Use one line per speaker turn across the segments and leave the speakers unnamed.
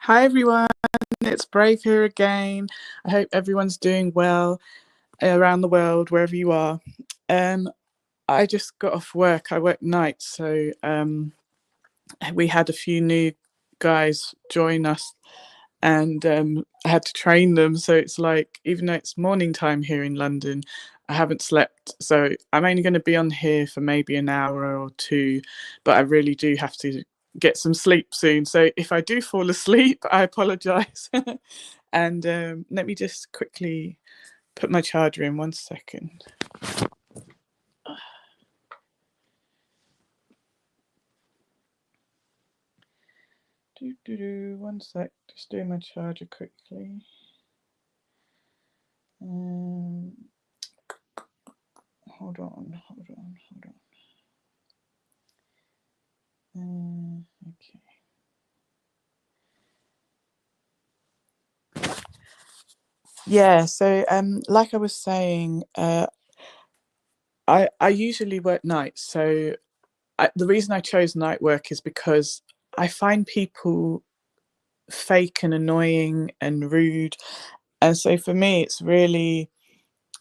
Hi everyone, it's Brave here again. I hope everyone's doing well around the world, wherever you are. Um, I just got off work. I work nights, so we had a few new guys join us, and I had to train them. So it's like, even though it's morning time here in London, I haven't slept. So I'm only going to be on here for maybe an hour or two, but I really do have to get some sleep soon. So if I do fall asleep, I apologize. And let me just quickly put my charger in 1 second. One sec, just doing my charger quickly. Hold on. Okay. Yeah, so like I was saying, I usually work nights. So the reason I chose night work is because I find people fake and annoying and rude. And so for me, it's really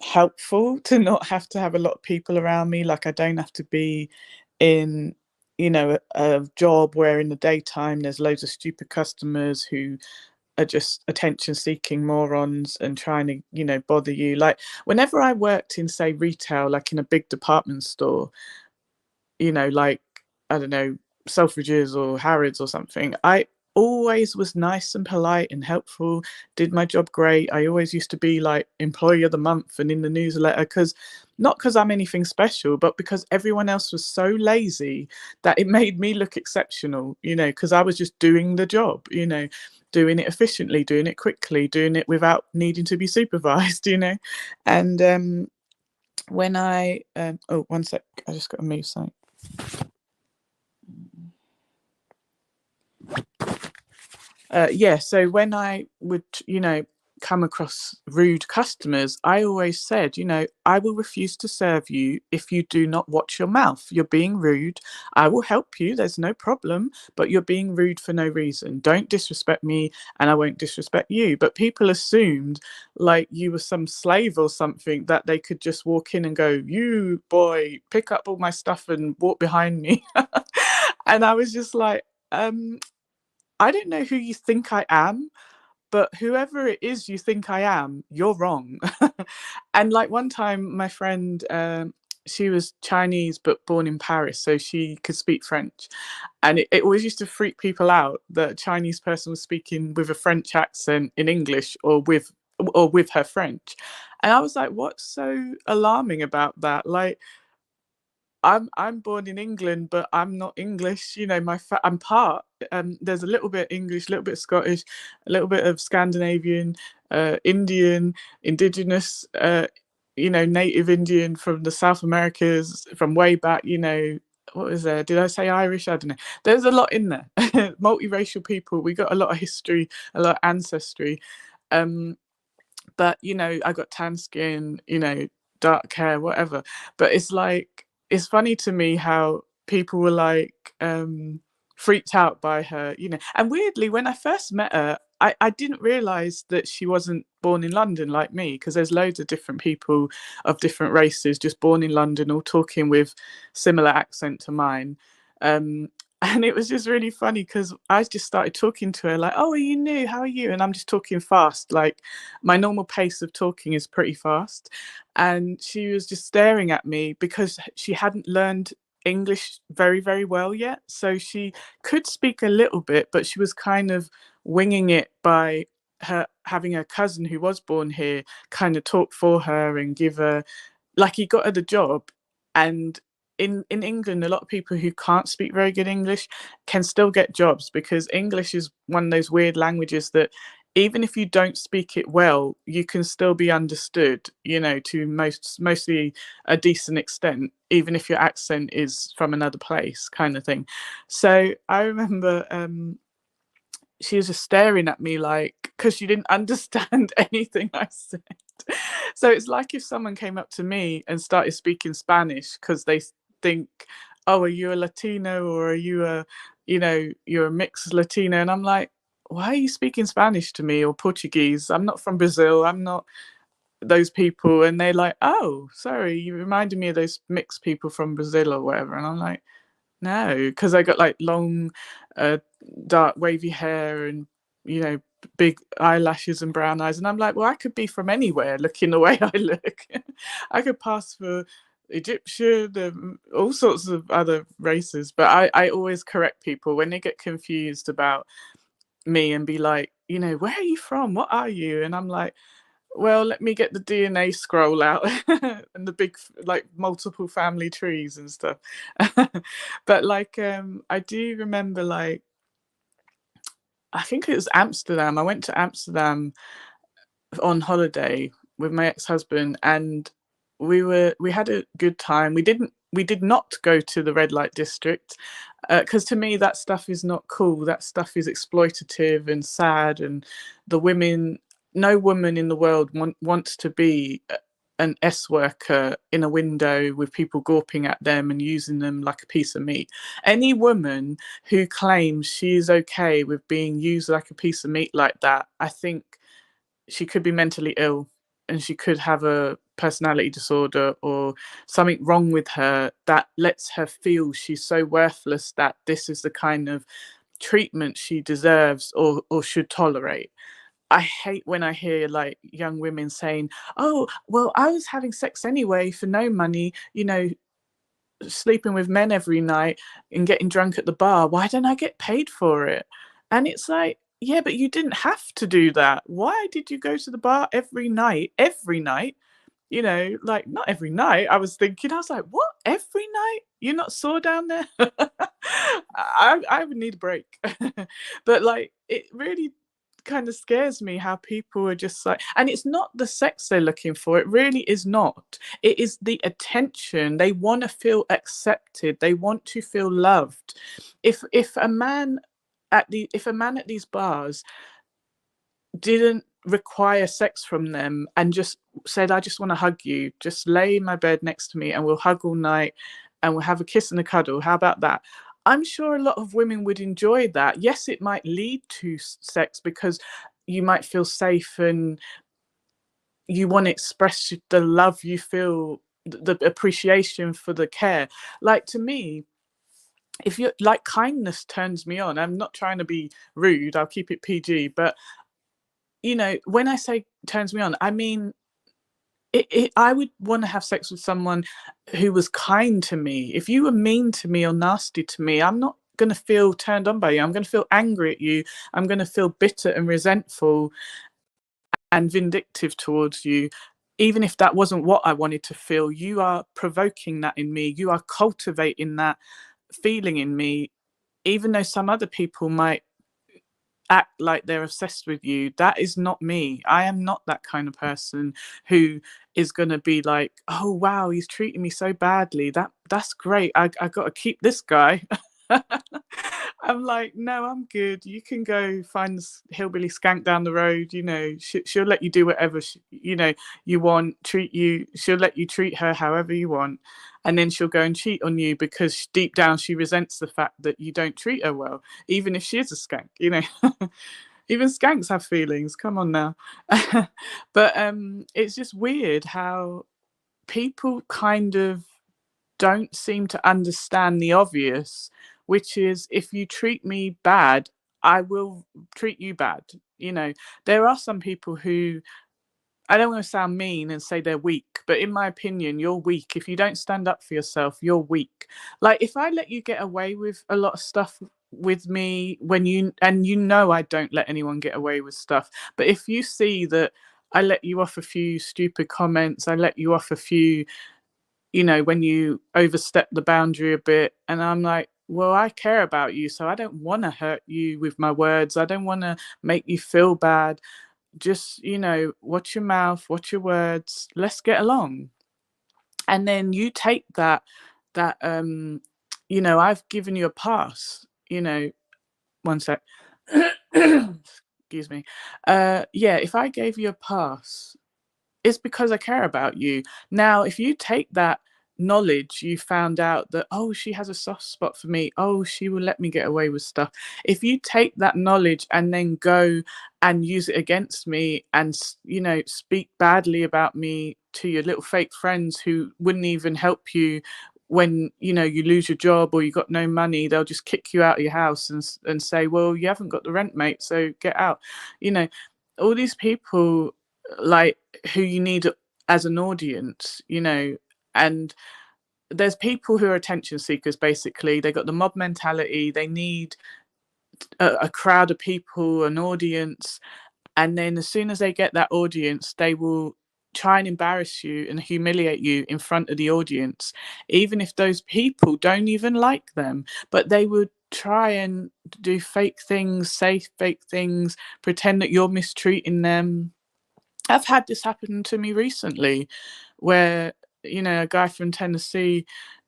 helpful to not have to have a lot of people around me. Like, I don't have to be in, a job where in the daytime there's loads of stupid customers who are just attention seeking morons and trying to, bother you. Like, whenever I worked in, say, retail, like in a big department store, like, I don't know, Selfridges or Harrods or something, I always was nice and polite and helpful, did my job great. I always used to be like employee of the month and in the newsletter, because not because I'm anything special, but because everyone else was so lazy that it made me look exceptional, because I was just doing the job, doing it efficiently, doing it quickly, doing it without needing to be supervised, And when I, oh, 1 sec, I just got to move something. Yeah, so when I would, come across rude customers, I always said, I will refuse to serve you if you do not watch your mouth. You're being rude. I will help you. There's no problem, but you're being rude for no reason. Don't disrespect me, and I won't disrespect you. But people assumed like you were some slave or something, that they could just walk in and go, you boy, pick up all my stuff and walk behind me. And I was just like, I don't know who you think I am, but whoever it is you think I am, you're wrong. And like one time, my friend, she was Chinese but born in Paris, so she could speak French. And it always used to freak people out that a Chinese person was speaking with a French accent in English, or with her French. And I was like, what's so alarming about that? Like, I'm born in England, but I'm not English. I'm part. There's a little bit English, a little bit Scottish, a little bit of Scandinavian, Indian, Indigenous. Native Indian from the South Americas, from way back. What was there? Did I say Irish? I don't know. There's a lot in there. Multiracial people. We got a lot of history, a lot of ancestry. But I got tan skin. Dark hair, whatever. But it's funny to me how people were like freaked out by her, and weirdly, when I first met her, I didn't realize that she wasn't born in London like me, because there's loads of different people of different races just born in London, all talking with similar accent to mine. um and it was just really funny, because I just started talking to her like, oh, are you new, how are you? And I'm just talking fast, like my normal pace of talking is pretty fast. And she was just staring at me because she hadn't learned English very, very well yet. So she could speak a little bit, but she was kind of winging it by her having a cousin who was born here kind of talk for her and give her, like, he got her the job. And in England, a lot of people who can't speak very good English can still get jobs, because English is one of those weird languages that even if you don't speak it well, you can still be understood, to mostly a decent extent, even if your accent is from another place, kind of thing. So I remember she was just staring at me, like, because she didn't understand anything I said. So it's like if someone came up to me and started speaking Spanish because they think, oh, are you a Latino, or are you you're a mixed Latino? And I'm like, why are you speaking Spanish to me or Portuguese? I'm not from Brazil. I'm not those people. And they're like, oh, sorry, you reminded me of those mixed people from Brazil or whatever. And I'm like, no, because I got like long, uh, dark, wavy hair and, you know, big eyelashes and brown eyes. And I'm like, well, I could be from anywhere looking the way I look. I could pass for Egyptian, all sorts of other races. But I always correct people when they get confused about me and be like, you know, where are you from? What are you? And I'm like, well, let me get the DNA scroll out and the big, like, multiple family trees and stuff. But like, I do remember, like, I think it was Amsterdam. I went to Amsterdam on holiday with my ex-husband, and we had a good time. We did not go to the red light district, because to me that stuff is not cool. That stuff is exploitative and sad, and the women, no woman in the world wants to be an S worker in a window with people gawping at them and using them like a piece of meat. Any woman who claims she is okay with being used like a piece of meat like that, I think she could be mentally ill, and she could have a personality disorder or something wrong with her that lets her feel she's so worthless that this is the kind of treatment she deserves or should tolerate. I hate when I hear like young women saying, oh, well, I was having sex anyway for no money, you know, sleeping with men every night and getting drunk at the bar. Why don't I get paid for it? And it's like, yeah, but you didn't have to do that. Why did you go to the bar every night? Every night? You know, like, not every night. I was thinking, I was like, what? Every night? You're not sore down there? I would need a break. But like, it really kind of scares me how people are just like, and it's not the sex they're looking for. It really is not. It is the attention. They want to feel accepted. They want to feel loved. If a man if a man at these bars didn't require sex from them and just said, I just want to hug you, just lay in my bed next to me and we'll hug all night and we'll have a kiss and a cuddle. How about that? I'm sure a lot of women would enjoy that. Yes, it might lead to sex because you might feel safe and you want to express the love you feel, the appreciation for the care. Like, to me, if you like, kindness turns me on. I'm not trying to be rude, I'll keep it PG, but you know, when I say turns me on, I mean, I would want to have sex with someone who was kind to me. If you were mean to me or nasty to me, I'm not going to feel turned on by you. I'm going to feel angry at you. I'm going to feel bitter and resentful and vindictive towards you. Even if that wasn't what I wanted to feel, you are provoking that in me. You are cultivating that feeling in me, even though some other people might act like they're obsessed with you. That is not me. I am not that kind of person who is going to be like, oh wow, he's treating me so badly, that's great, I got to keep this guy. I'm like, no, I'm good. You can go find this hillbilly skank down the road. You know, she'll let you do whatever you know you want. Treat you. She'll let you treat her however you want, and then she'll go and cheat on you because deep down she resents the fact that you don't treat her well, even if she is a skank. You know, even skanks have feelings. Come on now. But it's just weird how people kind of don't seem to understand the obvious, which is if you treat me bad, I will treat you bad. You know, there are some people who, I don't want to sound mean and say they're weak, but in my opinion, you're weak. If you don't stand up for yourself, you're weak. Like, if I let you get away with a lot of stuff with me when you know I don't let anyone get away with stuff, but if you see that I let you off a few stupid comments, I let you off a few, you know, when you overstep the boundary a bit, and I'm like, well, I care about you, so I don't want to hurt you with my words. I don't want to make you feel bad. Just, you know, watch your mouth, watch your words. Let's get along. And then you take that you know, I've given you a pass, you know, one sec. Excuse me. Yeah, if I gave you a pass, it's because I care about you. Now, if you take that knowledge, you found out that, oh, she has a soft spot for me, oh, she will let me get away with stuff. If you take that knowledge and then go and use it against me and speak badly about me to your little fake friends who wouldn't even help you when you lose your job or you got no money, they'll just kick you out of your house and say, well, you haven't got the rent, mate, so get out. you know all these people, like, who you need as an audience, and there's people who are attention seekers. Basically, they got the mob mentality. They need a crowd of people, an audience, and then as soon as they get that audience, they will try and embarrass you and humiliate you in front of the audience, even if those people don't even like them. But they would try and do fake things, say fake things, pretend that you're mistreating them. I've had this happen to me recently, where a guy from Tennessee,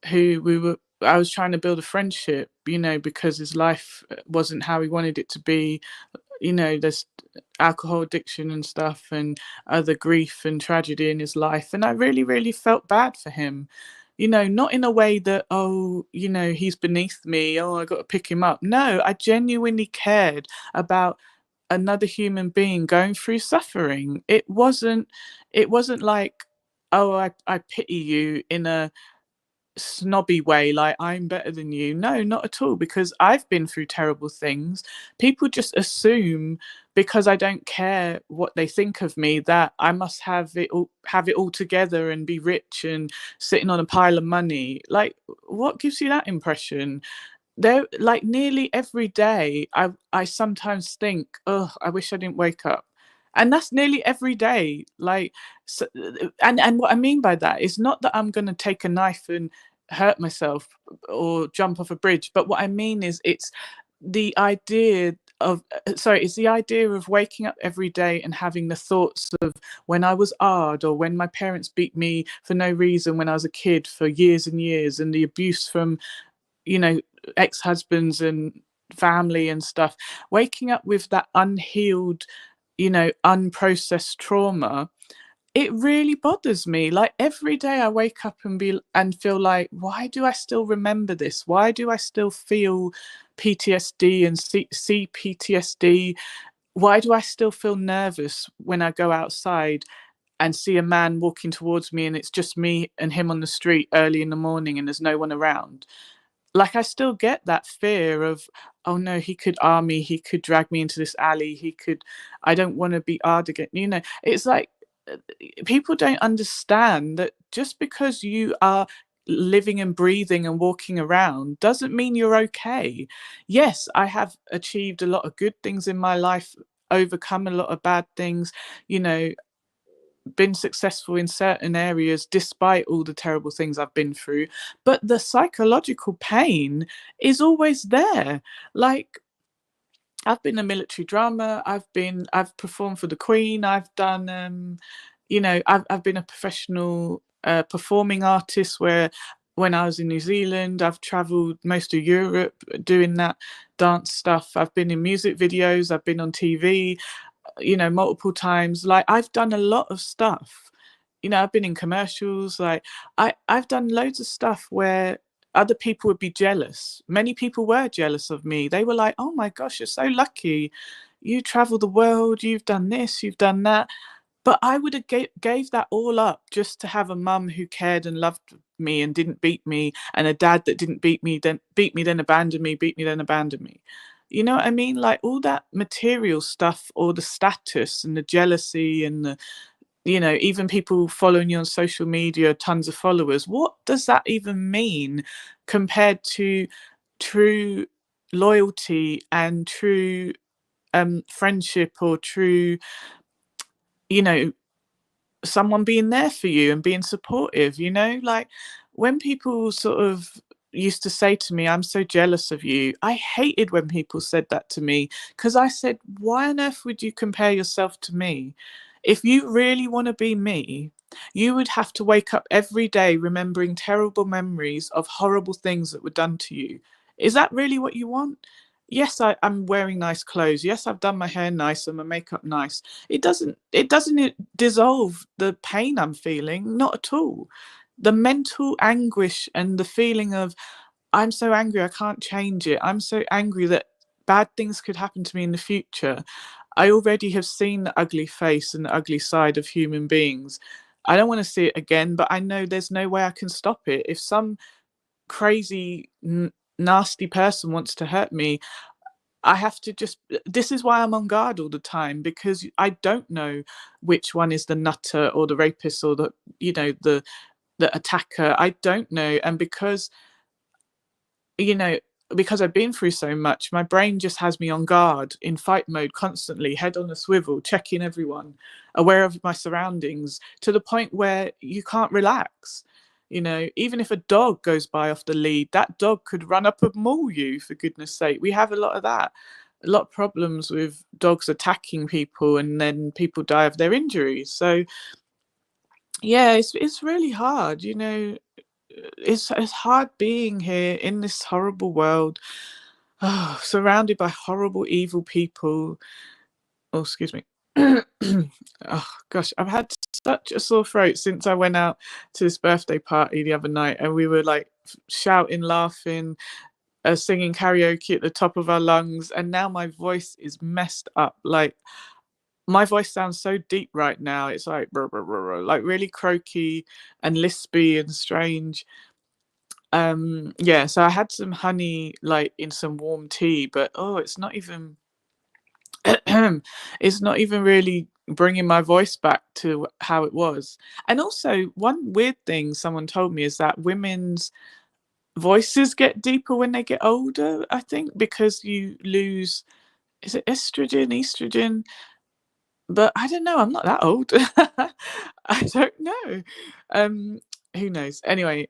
who I was trying to build a friendship, because his life wasn't how he wanted it to be. There's alcohol addiction and stuff, and other grief and tragedy in his life, and I really, really felt bad for him. Not in a way that, oh, he's beneath me, oh, I got to pick him up. No, I genuinely cared about another human being going through suffering. It wasn't like, oh, I pity you in a snobby way, like I'm better than you. No, not at all, because I've been through terrible things. People just assume, because I don't care what they think of me, that I must have it all together and be rich and sitting on a pile of money. Like, what gives you that impression? There, like, nearly every day, I sometimes think, oh, I wish I didn't wake up. And that's nearly every day. Like, so, and what I mean by that is not that I'm going to take a knife and hurt myself or jump off a bridge, but what I mean is, the idea it's the idea of waking up every day and having the thoughts of when I was hard, or when my parents beat me for no reason when I was a kid for years and years, and the abuse from you know ex-husbands and family and stuff. Waking up with that unhealed, unprocessed trauma, it really bothers me. Like, every day I wake up and feel like, why do I still remember this? Why do I still feel PTSD and see PTSD? Why do I still feel nervous when I go outside and see a man walking towards me, and it's just me and him on the street early in the morning and there's no one around? Like, I still get that fear of, oh no, he could arm me, he could drag me into this alley, I don't want to be hard again. It's like, people don't understand that just because you are living and breathing and walking around doesn't mean you're okay. Yes, I have achieved a lot of good things in my life, overcome a lot of bad things, you know, been successful in certain areas despite all the terrible things I've been through, but the psychological pain is always there. Like, I've been a military drummer, I've performed for the Queen, I've done I've been a professional performing artist, where when I was in New Zealand, I've traveled most of Europe doing that dance stuff. I've been in music videos, I've been on TV, multiple times. Like, I've done a lot of stuff. I've been in commercials. Like, I've done loads of stuff where other people would be jealous. Many people were jealous of me. They were like, oh my gosh, you're so lucky. You travel the world, you've done this, you've done that. But I would have gave that all up just to have a mum who cared and loved me and didn't beat me, and a dad that didn't beat me, then abandon me, beat me, then abandon me. You know what I mean? Like, all that material stuff, or the status and the jealousy and even people following you on social media, tons of followers. What does that even mean compared to true loyalty and true friendship, or true, you know, someone being there for you and being supportive? Like, when people sort of used to say to me, I'm so jealous of you, I hated when people said that to me, because I said, why on earth would you compare yourself to me? If you really want to be me, you would have to wake up every day remembering terrible memories of horrible things that were done to you. Is that really what you want? Yes, I'm wearing nice clothes. Yes, I've done my hair nice and my makeup nice. It doesn't dissolve the pain I'm feeling, not at all. the mental anguish and the feeling of, I'm so angry I can't change it. I'm so angry that bad things could happen to me in the future. I already have seen the ugly face and the ugly side of human beings. I don't want to see it again, but I know there's no way I can stop it. If some crazy, nasty person wants to hurt me, I have to just. This is why I'm on guard all the time, because I don't know which one is the nutter or the rapist or the, the attacker. I don't know. And you know, because I've been through so much, my brain just has me on guard in fight mode constantly, head on a swivel, checking everyone, aware of my surroundings, to the point where you can't relax. Even if a dog goes by off the lead, that dog could run up and maul you, for goodness sake. We have a lot of that. A lot of problems with dogs attacking people, and then people die of their injuries. So yeah, it's really hard, it's hard being here in this horrible world, surrounded by horrible, evil people. Oh, excuse me. Oh gosh, I've had such a sore throat since I went out to this birthday party the other night, and we were like shouting, laughing, singing karaoke at the top of our lungs, and now my voice is messed up. Like, my voice sounds so deep right now. It's like brr, brr, brr, brr, like really croaky and lispy and strange. Yeah, so I had some honey like in some warm tea, but it's not even it's not even really bringing my voice back to how it was. And also, one weird thing someone told me is that women's voices get deeper when they get older, I think, because you lose, is it estrogen? But I don't know, I'm not that old. I don't know. Um, who knows? Anyway,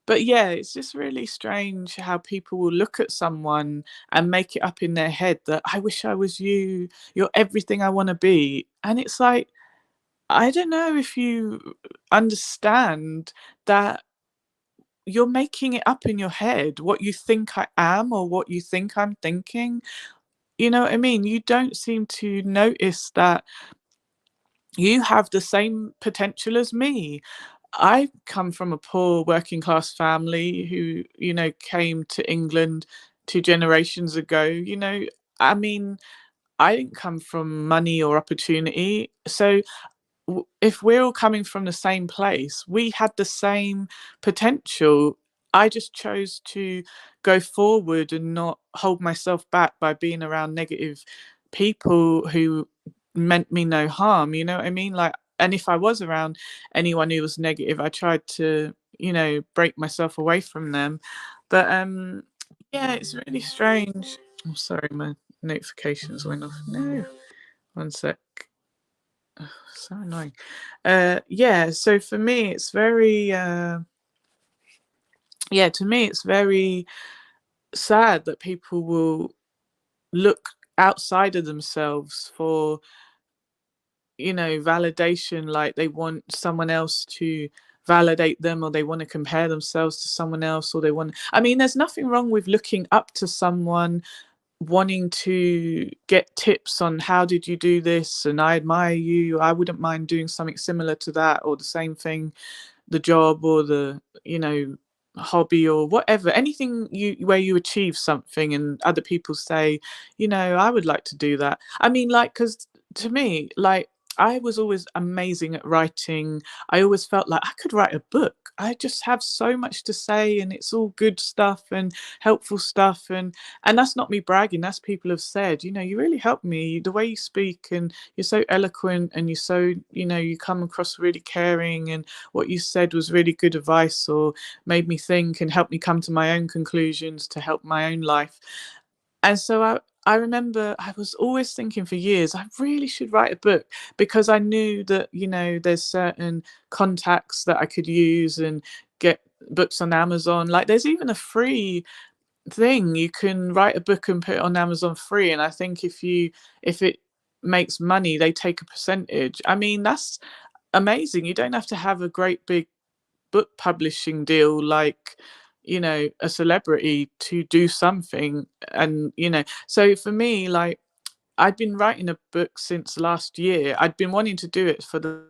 but yeah, it's just really strange how people will look at someone and make it up in their head that, I wish I was you, you're everything I want to be. And it's like, I don't know if you understand that you're making it up in your head what you think I am or what you think I'm thinking. You know what I mean? You don't seem to notice that you have the same potential as me. I come from a poor working class family who, came to England 2 generations ago. I mean, I didn't come from money or opportunity. So if we're all coming from the same place, we had the same potential. I just chose to go forward and not hold myself back by being around negative people who meant me no harm. You know what I mean? Like, and if I was around anyone who was negative, I tried to, break myself away from them. But yeah, it's really strange. Oh, sorry, my notifications went off. No, one sec. So annoying. Yeah, so for me it's very yeah, to me it's very sad that people will look outside of themselves for, validation. Like, they want someone else to validate them, or they want to compare themselves to someone else, or they want, I mean, there's nothing wrong with looking up to someone, wanting to get tips on how did you do this, and I admire you, I wouldn't mind doing something similar to that, or the same thing, the job or the, hobby or whatever, anything you where you achieve something and other people say, I would like to do that. I mean, like, because to me, like, I was always amazing at writing. I always felt like I could write a book. I just have so much to say, and it's all good stuff and helpful stuff. And that's not me bragging. That's people have said, you really helped me. The way you speak, and you're so eloquent, and you're so, you come across really caring, and what you said was really good advice, or made me think and helped me come to my own conclusions to help my own life. And so I remember I was always thinking for years, I really should write a book, because I knew that, there's certain contacts that I could use and get books on Amazon. Like, there's even a free thing. You can write a book and put it on Amazon free. And I think if it makes money, they take a percentage. I mean, that's amazing. You don't have to have a great big book publishing deal like, a celebrity to do something. And, so for me, like, I'd been writing a book since last year. I'd been wanting to do it for the